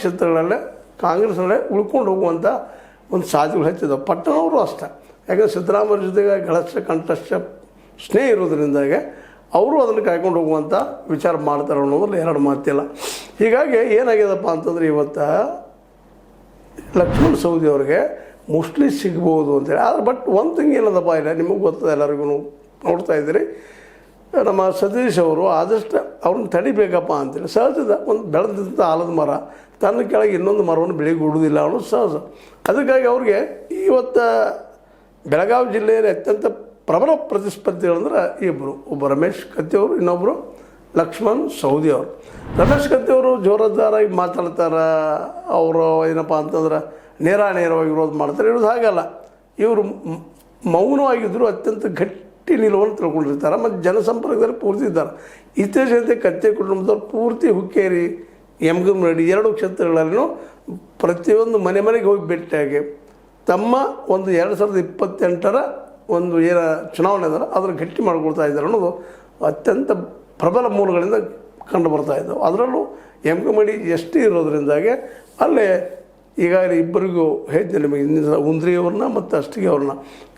ಕ್ಷೇತ್ರಗಳಲ್ಲೇ ಕಾಂಗ್ರೆಸ್ನಲ್ಲೇ ಉಳ್ಕೊಂಡು ಹೋಗುವಂಥ ಒಂದು ಸಾಧ್ಯಗಳು ಹೆಚ್ಚಿದ್ದಾವೆ. ಪಟ್ಟಣವರು ಅಷ್ಟೇ, ಯಾಕಂದರೆ ಸಿದ್ದರಾಮಯ್ಯ ಜೊತೆಗೆ ಗಳಷ್ಟ ಕಂಠಸ್ಥ ಸ್ನೇಹ ಇರೋದ್ರಿಂದಾಗೆ ಅವರು ಅದನ್ನು ಕಾಯ್ಕೊಂಡು ಹೋಗುವಂಥ ವಿಚಾರ ಮಾಡ್ತಾರೆ ಅನ್ನೋದ್ರಲ್ಲಿ ಎರಡು ಮಾತಿಲ್ಲ. ಹೀಗಾಗಿ ಏನಾಗ್ಯದಪ್ಪ ಅಂತಂದರೆ ಇವತ್ತು ಲಕ್ಷ್ಮಣ ಸವದಿ ಅವ್ರಿಗೆ ಮೋಸ್ಟ್ಲಿ ಸಿಗ್ಬೋದು ಅಂತೇಳಿ. ಆದರೆ ಬಟ್ ಒಂದು ಥಿಂಗ್ ಏನದಪ್ಪ ಇಲ್ಲ, ನಿಮಗೆ ಗೊತ್ತದೆ, ಎಲ್ಲರಿಗೂ ನೋಡ್ತಾ ಇದ್ದೀರಿ, ನಮ್ಮ ಸತೀಶ್ ಅವರು ಆದಷ್ಟು ಅವ್ರನ್ನ ತಡಿಬೇಕಪ್ಪ ಅಂತೇಳಿ. ಸಹಜದ ಒಂದು ಬೆಳೆದಂಥ ಆಲದ ಮರ ತನ್ನ ಕೆಳಗೆ ಇನ್ನೊಂದು ಮರವನ್ನು ಬೆಳೆಗೂಡುವುದಿಲ್ಲ ಅನ್ನೋದು ಸಹಜ. ಅದಕ್ಕಾಗಿ ಅವ್ರಿಗೆ ಇವತ್ತು ಬೆಳಗಾವಿ ಜಿಲ್ಲೆಯಲ್ಲಿ ಅತ್ಯಂತ ಪ್ರಬಲ ಪ್ರತಿಸ್ಪರ್ಧಿಗಳಂದ್ರೆ ಇಬ್ಬರು, ಒಬ್ಬ ರಮೇಶ್ ಕತ್ತಿಯವರು, ಇನ್ನೊಬ್ಬರು ಲಕ್ಷ್ಮಣ್ ಸವದಿ ಅವರು. ರಮೇಶ್ ಕತ್ತಿಯವರು ಜೋರದಾರಾಗಿ ಮಾತಾಡ್ತಾರೆ, ಅವರು ಏನಪ್ಪ ಅಂತಂದ್ರೆ ನೇರವಾಗಿ ವಿರೋಧ ಮಾಡ್ತಾರೆ. ಇರೋದು ಹಾಗಲ್ಲ, ಇವರು ಮೌನವಾಗಿದ್ದರು ಅತ್ಯಂತ ಗಟ್ಟಿ ನಿಲುವನ್ನು ತಿಳ್ಕೊಂಡಿರ್ತಾರೆ ಮತ್ತು ಜನಸಂಪರ್ಕದಲ್ಲಿ ಪೂರ್ತಿ ಇದ್ದಾರೆ. ಇತ್ತೀಚೆಗೆ ಕತ್ತೆ ಕುಟುಂಬದವ್ರು ಪೂರ್ತಿ ಹುಕ್ಕೇರಿ, ಯಮಗನಮರಡಿ ಎರಡು ಕ್ಷೇತ್ರಗಳಲ್ಲೂ ಪ್ರತಿಯೊಂದು ಮನೆಗೆ ಹೋಗಿ ಭೇಟಿಯಾಗಿ ತಮ್ಮ ಒಂದು 2028 ಒಂದು ಏನು ಚುನಾವಣೆ ಅದರ ಅದನ್ನು ಗಟ್ಟಿ ಮಾಡ್ಕೊಳ್ತಾ ಇದ್ದಾರೆ ಅನ್ನೋದು ಅತ್ಯಂತ ಪ್ರಬಲ ಮೂಲಗಳಿಂದ ಕಂಡು ಬರ್ತಾ ಇದ್ದವು. ಅದರಲ್ಲೂ ಯಮಗನಮರಡಿ ಎಷ್ಟೇ ಇರೋದ್ರಿಂದಾಗೆ ಅಲ್ಲೇ ಈಗಾಗಲೇ ಇಬ್ಬರಿಗೂ ಹೇಳಿದ್ದೆ ನಿಮಗೆ, ಇಂದಿನ ಉಂದ್ರಿಯವ್ರನ್ನ ಮತ್ತು ಅಷ್ಟಿಗೆ ಅವ್ರನ್ನ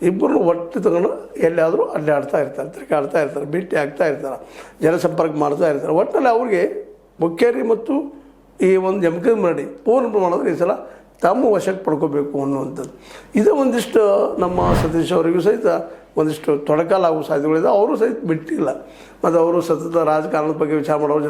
ಇಬ್ಬರನ್ನು ಒಟ್ಟು ತಗೊಂಡು ಎಲ್ಲಿಯಾದರೂ ಅಡ್ಡಾಡ್ತಾ ಇರ್ತಾರೆ, ತಿರುಗಾಡ್ತಾ ಇರ್ತಾರೆ, ಭೇಟಿ ಆಗ್ತಾ ಇರ್ತಾರೆ, ಜನಸಂಪರ್ಕ ಮಾಡ್ತಾ ಇರ್ತಾರೆ. ಒಟ್ಟಿನಲ್ಲಿ ಅವ್ರಿಗೆ ಹುಕ್ಕೇರಿ ಮತ್ತು ಈ ಒಂದು ಯಮಗನಮರಡಿ ಪೂರ್ಣ ಪ್ರಮಾಣದಲ್ಲಿ ಈ ಸಲ ತಮ್ಮ ವಶಕ್ಕೆ ಪಡ್ಕೋಬೇಕು ಅನ್ನುವಂಥದ್ದು. ಇದು ಒಂದಿಷ್ಟು ನಮ್ಮ ಸತೀಶ್ ಅವರಿಗೂ ಸಹಿತ ಒಂದಿಷ್ಟು ತೊಡಕಾಲಾಗುವ ಸಾಧ್ಯತೆಗಳಿದೆ. ಅವರು ಸಹಿತ ಬಿಟ್ಟಿಲ್ಲ ಮತ್ತು ಅವರು ಸತತ ರಾಜಕಾರಣದ ಬಗ್ಗೆ ವಿಚಾರ ಮಾಡೋರು.